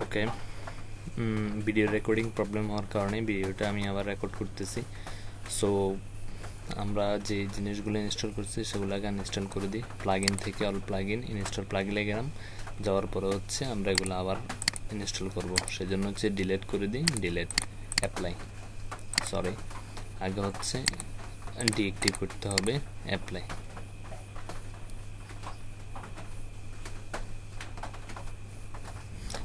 ওকে, video recording problem হওয়ার কারণে ভিডিওটা আমি আবার রেকর্ড করতেছি। সো আমরা যে জিনিসগুলো ইনস্টল করছি সেগুলোকে আনইনস্টল করে দিই। প্লাগইন থেকে অল প্লাগইন ইনস্টল প্লাগইনে গেলাম, যাওয়ার পরে হচ্ছে আমরা এগুলো আবার ইনস্টল করব। সেজন্য হচ্ছে ডিলিট করে দিই, ডিলিট অ্যাপ্লাই, সরি আগে হচ্ছে ডিঅ্যাক্টিভ করতে হবে, অ্যাপ্লাই।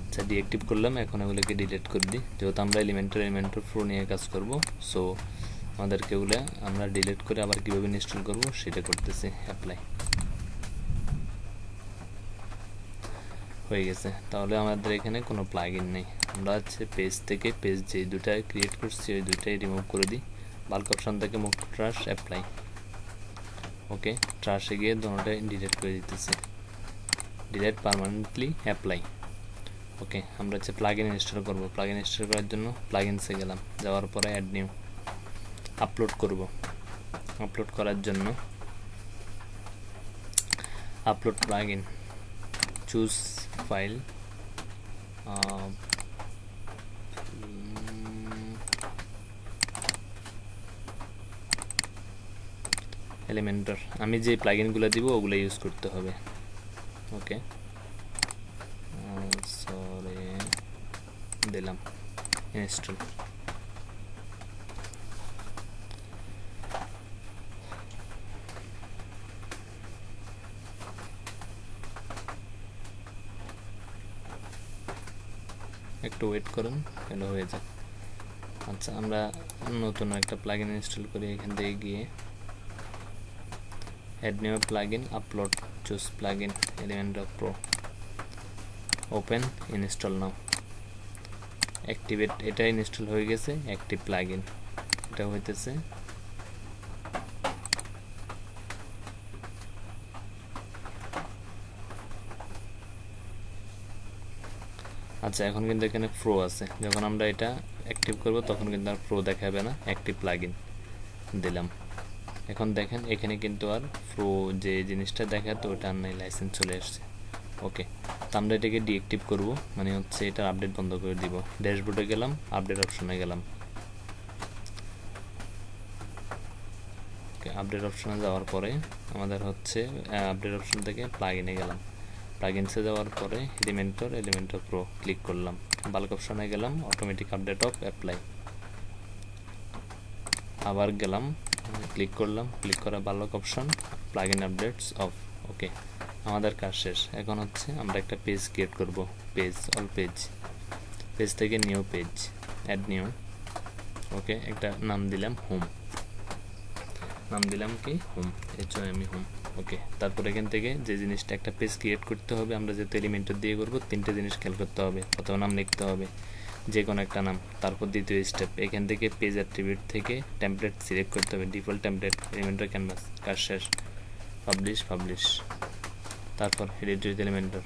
আচ্ছা, ডিঅ্যাক্টিভ করলাম, এখন এগুলোকে ডিলিট করে দিই। যেহেতু আমরা এলিমেন্টর প্রো নিয়ে কাজ করব, সো আমাদেরকে এগুলো আমরা ডিলিট করে আবার কীভাবে ইনস্টল করব সেটা করতেছি, অ্যাপ্লাই হয়ে গেছে। তাহলে আমাদের এখানে কোনো প্লাগইন নেই। আমরা হচ্ছে পেজ থেকে পেজ যে দুটা ক্রিয়েট করছি ওই দুটাই রিমুভ করে দিই। বাল্ক অপশন থেকে মুভ টু ট্রাশ, অ্যাপ্লাই। ওকে, ট্রাশে গিয়ে দুটোটাই ডিলিট করে দিতেছি, ডিলিট পার্মানেন্টলি, অ্যাপ্লাই। ওকে, আমরা হচ্ছে প্লাগইন ইনস্টল করব। প্লাগইন ইনস্টল করার জন্য প্লাগইনসে গেলাম, যাওয়ার পরে অ্যাড নিউ, আপলোড করব। আপলোড করার জন্য upload plugin, choose file, Elementor. আমি যে প্লাগইনগুলো দিব ওগুলো ইউজ করতে হবে। ওকে, সরি, দিলাম ইনস্টল। একটু ওয়েট করুন, এটা হয়ে যাক। আচ্ছা, আমরা নতুন একটা প্লাগইন ইনস্টল করি। এখান থেকে গিয়ে add new plugin, upload, choose plugin, Elementor pro, open, install now, activate. এটা ইনস্টল হয়ে গেছে, অ্যাক্টিভ প্লাগইন এটা হইতেছে। আচ্ছা, এখন কিন্তু এখানে প্রো আছে। যখন আমরা এটা অ্যাক্টিভ করব তখন কিন্তু আর প্রো দেখাবে না, অ্যাক্টিভ প্লাগইন দিলাম। এখন দেখেন এখানে কিন্তু আর প্রো যে জিনিসটা দেখাতো ওটা আর নাই, লাইসেন্স চলে আসছে। ওকে, তো আমরা এটাকে ডিঅ্যাক্টিভ করব, মানে হচ্ছে এটার আপডেট বন্ধ করে দিব। ড্যাশবোর্ডে গেলাম, আপডেট অপশনে গেলাম। ওকে, আপডেট অপশনে যাওয়ার পরে আমাদের হচ্ছে আপডেট অপশন থেকে প্লাগইনে গেলাম। প্লাগইনসে যাওয়ার পরে এলিমেন্টর প্রো ক্লিক করলাম। বাল্ক অপশনে গেলাম, অটোমেটিক আপডেট অফ, অ্যাপ্লাই। আবার গেলাম, ক্লিক করলাম, ক্লিক করা bulk option, plugin updates off. Okay, আমাদের কাজ শেষ। এখন হচ্ছে আমরা একটা পেজ ক্রিয়েট করব, পেজ, অল পেজ। পেজ থেকে new page, add new. Okay, একটা নাম দিলাম হোম, নাম দিলাম কি হোম, HOME হোম। ওকে, তারপর এখান থেকে যে জিনিসটা একটা পেজ ক্রিয়েট করতে হবে, আমরা যেহেতু এলিমেন্টর দিয়ে করবো, তিনটে জিনিস খেয়াল করতে হবে। প্রথম নাম লিখতে হবে, যে কোনো একটা নাম। তারপর দ্বিতীয় স্টেপ, এখান থেকে পেজ অ্যাট্রিবিউট থেকে টেমপ্লেট সিলেক্ট করতে হবে, ডিফল্ট টেমপ্লেট, এলিমেন্টর ক্যানভাস। কাজ শেষ, পাবলিশ। তারপর এডিট উইথ এলিমেন্টর।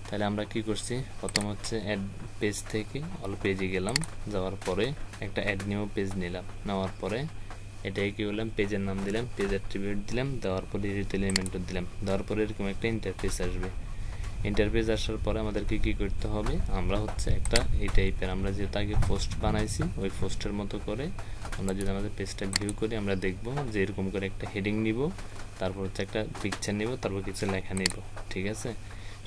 তাহলে আমরা কি করছি, প্রথম হচ্ছে অ্যাড পেজ থেকে অল পেজে গেলাম, যাওয়ার পরে একটা অ্যাড নিউ পেজ নিলাম, নেওয়ার পরে এটাই কি বললাম, পেজের নাম দিলাম, পেজ অ্যাট্রিবিউট দিলাম, দেওয়ার পরে এডিট এলিমেন্টর দিলাম। দেওয়ার পরে এরকম একটা ইন্টারফেস আসবে। ইন্টারফেস আসার পরে আমাদেরকে কি করতে হবে, আমরা হচ্ছে একটা এই টাইপের, আমরা যেহেতু আগে পোস্ট বানাইছি ওই পোস্টের মতো করে আমরা যদি আমাদের পেজটা ভিউ করি, আমরা দেখব যে এরকম করে একটা হেডিং নিব, তারপর হচ্ছে একটা পিকচার নিব, তারপর কিছু লেখা নিব। ঠিক আছে,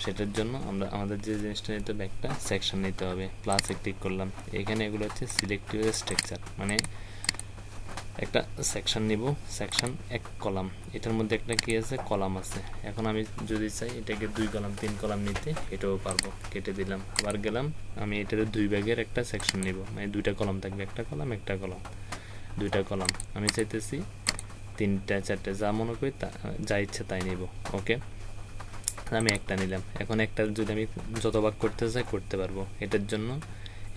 সেটার জন্য আমরা আমাদের যে জিনিসটা নিতে হবে, একটা সেকশন নিতে হবে। প্লাসে ক্লিক করলাম, এখানে এগুলো হচ্ছে সিলেক্টিভ স্ট্রাকচার, মানে একটা সেকশন নিব, সেকশন এক কলাম, এটার মধ্যে একটা কি আছে, কলাম আছে। এখন আমি যদি চাই এটাকে 2 কলাম 3 কলাম নিতে, এটাও পারবো। কেটে দিলাম, আবার গেলাম, আমি এটার 2 ভাগের একটা সেকশন নিব, মানে 2টা কলাম থাকবে, একটা কলাম 2টা কলাম। আমি চাইতেছি 3টা 4টে, যা মনে করি যা ইচ্ছে তাই নিব। ওকে, আমি একটা নিলাম। এখন একটা যদি আমি যত ভাগ করতে চাই করতে পারবো। এটার জন্য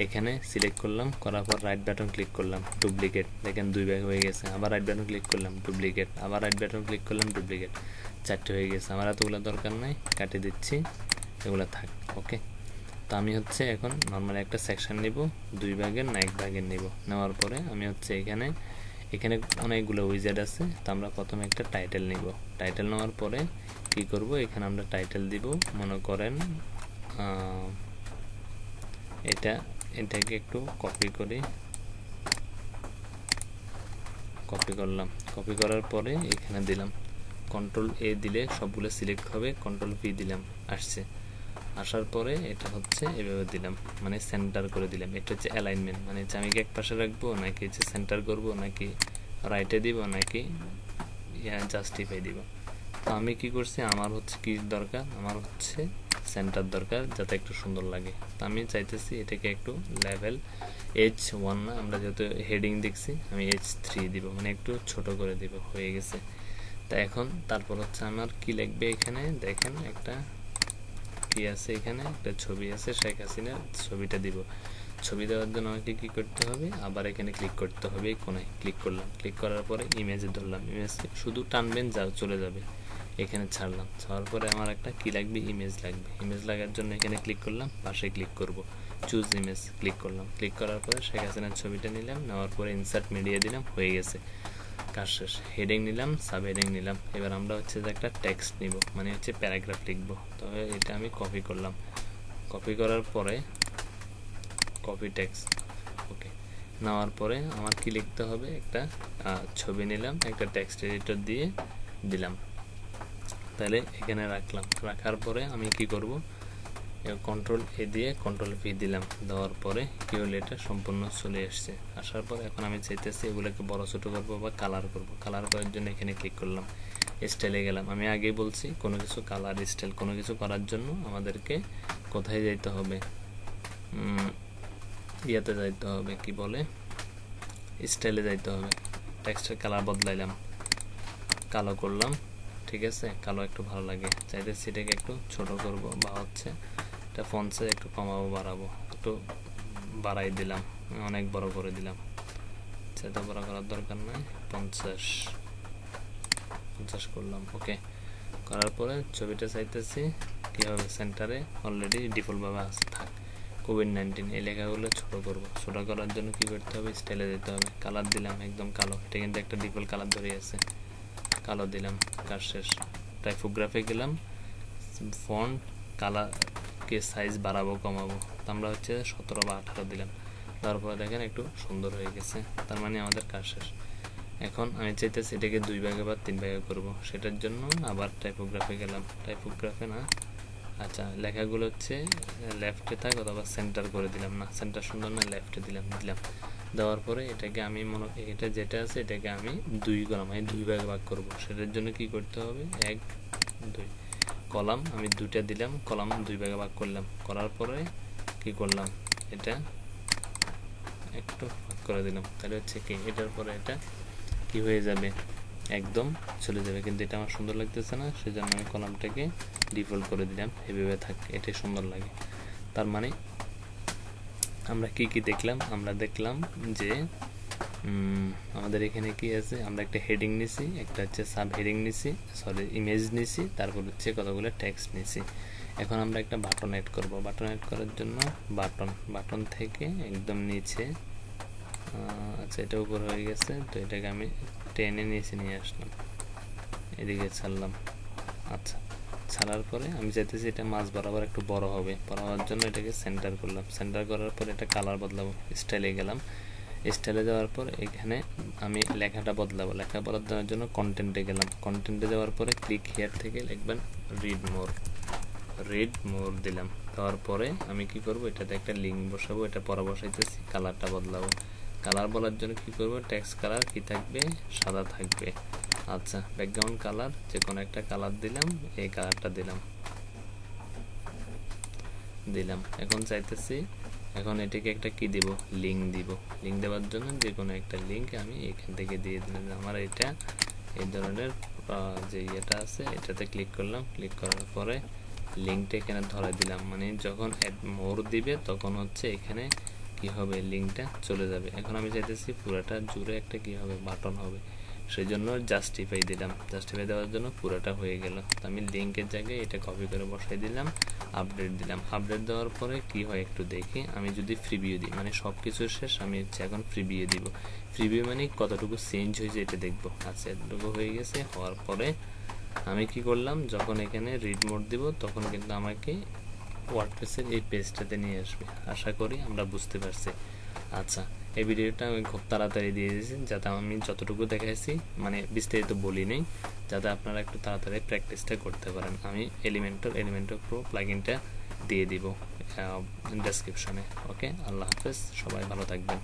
এখানে সিলেক্ট করলাম, করার পর রাইট বাটন ক্লিক করলাম, ডুপ্লিকেট। দেখেন 2 ভাগ হয়ে গেছে। আবার রাইট বাটন ক্লিক করলাম, ডুপ্লিকেট। আবার রাইট বাটন ক্লিক করলাম, ডুপ্লিকেট। 4টে হয়ে গেছে। আমার এতগুলো দরকার নাই, কাটে দিচ্ছি, এগুলো থাক। ওকে, তো আমি হচ্ছে এখন নর্মালি একটা সেকশন নিব, 2 ভাগের না 1 ভাগের নিব। নেওয়ার পরে আমি হচ্ছে এখানে অনেকগুলো উইজার্ড আছে, তো আমরা প্রথমে একটা টাইটেল নিব। টাইটেল নেওয়ার পরে কি করব, এখানে আমরা টাইটেল দিব, মনে করেন এটাকে একটু কপি করি, কপি করলাম। কপি করার পরে এখানে দিলাম, কন্ট্রোল এ দিলে সবগুলো সিলেক্ট হবে, কন্ট্রোল ভি দিলাম, আসছে। আসার পরে এটা হচ্ছে এভাবে দিলাম, মানে সেন্টার করে দিলাম। এটা হচ্ছে অ্যালাইনমেন্ট, মানে হচ্ছে আমি কি এক পাশে রাখবো নাকি হচ্ছে সেন্টার করব, নাকি রাইটে দিব, নাকি জাস্টিফাই দিব। তো আমি কি করছি, আমার হচ্ছে কি দরকার, আমার হচ্ছে সেন্টার দরকার, যাতে একটু সুন্দর লাগে। তো আমি চাইতেছি এটাকে একটু লেভেল H1 না, আমরা যেহেতু হেডিং দেখছি, আমি H3 দিব, মানে একটু ছোট করে দিব, হয়ে গেছে। তা এখন তারপর হচ্ছে আমার কি লিখবে, এখানে দেখেন একটা কি আছে, এখানে একটা ছবি আছে, শেখ হাসিনার ছবিটা দিব। ছবি দেওয়ার জন্য আমাকে কি করতে হবে, আবার এখানে ক্লিক করতে হবে, এই কোণায় ক্লিক করলাম। ক্লিক করার পরে ইমেজে ধরলাম, ইমেজ শুধু টানবেন, চলে যাবে। এখানে ছাড়লাম, ছাড়ার পরে আমার একটা কি লাগবে, ইমেজ লাগবে। ইমেজ লাগার জন্য এখানে ক্লিক করলাম, পাশে ক্লিক করব, চুজ ইমেজ ক্লিক করলাম। ক্লিক করার পরে শেখ হাসিনার ছবিটা নিলাম, নেওয়ার পরে ইনসার্ট মিডিয়া দিলাম, হয়ে গেছে, কাজ শেষ। হেডিং নিলাম, সাব হেডিং নিলাম। এবার আমরা হচ্ছে যে একটা টেক্সট নিব, মানে হচ্ছে প্যারাগ্রাফ লিখবো। তবে এটা আমি কপি করলাম, কপি করার পরে কপি টেক্সট, ওকে। নেওয়ার পরে আমার কি লিখতে হবে, একটা ছবি নিলাম, একটা টেক্সট এডিটর দিয়ে দিলাম, তাহলে এখানে রাখলাম। রাখার পরে আমি কি করব, কন্ট্রোল এ দিয়ে কন্ট্রোল ভি দিলাম, দেওয়ার পরে কি হলো, এটা সম্পূর্ণ চলে আসছে। আসার পর এখন আমি চাইতেছি এগুলোকে বড় ছোট করবো বা কালার করব। কালার করার জন্য এখানে ক্লিক করলাম, স্টাইলে গেলাম। আমি আগেই বলছি, কোনো কিছু কালার স্টাইল কোনো কিছু করার জন্য আমাদেরকে কোথায় যাইতে হবে, ইয়াতে যাইতে হবে, কি বলে, স্টাইলে যাইতে হবে। টেক্সটের কালার বদলাইলাম, কালো করলাম, ঠিক আছে, কালো একটু ভালো লাগে। চাইতেছি এটাকে একটু ছোট করব, বা হচ্ছে এটা ফন্টে একটু কমাবো বাড়াবো, একটু বাড়াই দিলাম, অনেক বড় করে দিলাম। এত বড় করার দরকার নাই, 50 করলাম, ওকে। করার পরে ছবিটা চাইতেছি কি হবে, সেন্টারে অলরেডি ডিফল্টভাবে আছে, থাক। কোভিড-19 এই লেখাগুলো ছোট করব। ছোট করার জন্য কি করতে হবে, স্টাইলে যেতে হবে। কালার দিলাম একদম কালো, এটা কিন্তু একটা ডিফল্ট কালার ধরে আছে, কালো দিলাম, কাজ শেষ। টাইপোগ্রাফি গেলাম, ফন্ট কালারকে সাইজ বাড়াবো কমাবো, আমরা হচ্ছে 17 বা 18 দিলাম। তারপরে দেখেন একটু সুন্দর হয়ে গেছে, তার মানে আমাদের কাজ শেষ। এখন আমি চাইতেছি এটাকে 2 ভাগে বা 3 ভাগে করব, সেটার জন্য আবার টাইপোগ্রাফি গেলাম, টাইপোগ্রাফি না, আচ্ছা লেখাগুলো হচ্ছে লেফটে থাক অথবা সেন্টার করে দিলাম, না সেন্টার সুন্দর না, লেফটে দিলাম। দেওয়ার পরে এটাকে আমি এটা যেটা আছে এটাকে আমি 2 কলাম, আমি 2 ভাগে ভাগ করব। সেটার জন্য কি করতে হবে, 1 2 কলাম আমি 2টা দিলাম, কলাম 2 ভাগে ভাগ করলাম। করার পরে কি করলাম, এটা একটু ভাগ করে দিলাম, তাহলে হচ্ছে কি এটার পরে এটা কি হয়ে যাবে, একদম চলে যাবে। কিন্তু এটা আমার সুন্দর লাগতেছে না, সেজন্য আমি কলামটাকে ডিফল্ট করে দিলাম, এভাবে থাকে, এটাই সুন্দর লাগে। তার মানে আমরা কি কি দেখলাম, আমরা দেখলাম যে আমাদের এখানে কি আছে, আমরা একটা হেডিং নিছি, একটা হচ্ছে সাব হেডিং নিছি, সরি ইমেজ নিছি, তারপর হচ্ছে কতগুলো টেক্সট নিছি। এখন আমরা একটা বাটন অ্যাড করব। বাটন অ্যাড করার জন্য বাটন থেকে একদম নিচে, আচ্ছা এটা উপর হয়ে গেছে, তো এটাকে আমি টেনে নিচে নিয়ে আসলাম, এদিকে ছাড়লাম। আচ্ছা ছাড়ার পরে আমি চাইতেছি এটা মাঝ বরাবর একটু বড় হবে, বড় হওয়ার জন্য এটাকে সেন্টার করলাম। সেন্টার করার পর এটা কালার বদলাবো, স্টাইলে গেলাম। স্টাইলে যাওয়ার পর এখানে আমি লেখাটা বদলাবো, লেখা বদলানোর জন্য কন্টেন্টে গেলাম। কন্টেন্টে যাওয়ার পরে ক্লিক হিয়ার থেকে লিখবেন রিড মোর দিলাম। দেওয়ার পরে আমি কি করব, এটাতে একটা লিঙ্ক বসাবো, এটা পরে বসাইতেছি, কালারটা বদলাবো। কালার বলার জন্য কি করব, টেক্সট কালার কি থাকবে, সাদা থাকবে। আচ্ছা ব্যাকগ্রাউন্ড কালার যে কোনো একটা কালার দিলাম, এই কালারটা দিলাম। এখন চাইতেছি এখন এটাকে একটা কি দিব, লিঙ্ক দিব। লিঙ্ক দেওয়ার জন্য যে কোনো একটা লিঙ্ক আমি এখান থেকে দিয়ে দিলাম। আমার এটা এই ধরনের যে ইয়েটা আছে, এটাতে ক্লিক করলাম। ক্লিক করার পরে লিঙ্কটা এখানে ধরে দিলাম, মানে যখন অ্যাড মোর দিবে তখন হচ্ছে এখানে কি হবে, লিঙ্কটা চলে যাবে। এখন আমি চাইতেছি পুরোটা জুড়ে একটা কি হবে, বাটন হবে, সেই জন্য জাস্টিফাই দিলাম। জাস্টিফাই দেওয়ার জন্য পুরোটা হয়ে গেল। তো আমি লিঙ্কের জায়গায় এটা কপি করে বসাই দিলাম, আপডেট দিলাম। আপডেট দেওয়ার পরে কি হয় একটু দেখি, আমি যদি প্রিভিউ দিই, মানে সব কিছু শেষ, আমি হচ্ছে এখন প্রিভিউ দিব। প্রিভিউ মানে কতটুকু চেঞ্জ হয়েছে এটা দেখবো। আচ্ছা এতটুকু হয়ে গেছে। হওয়ার পরে আমি কি করলাম, যখন এখানে রিড মোড দিব তখন কিন্তু আমাকে ওয়ার্ডপ্রেসের এই পেজটাতে নিয়ে আসবে। আশা করি আমরা বুঝতে পারছি। আচ্ছা, এই ভিডিওটা আমি খুব তাড়াতাড়ি দিয়ে দিয়েছি, যাতে আমি যতটুকু দেখাইছি মানে বিস্তারিত বলি নেই, যাতে আপনারা একটু তাড়াতাড়ি প্র্যাকটিসটা করতে পারেন। আমি এলিমেন্টর প্রো প্লাগইনটা দিয়ে দিব ডেসক্রিপশনে। ওকে, আল্লাহ হাফেজ, সবাই ভালো থাকবেন।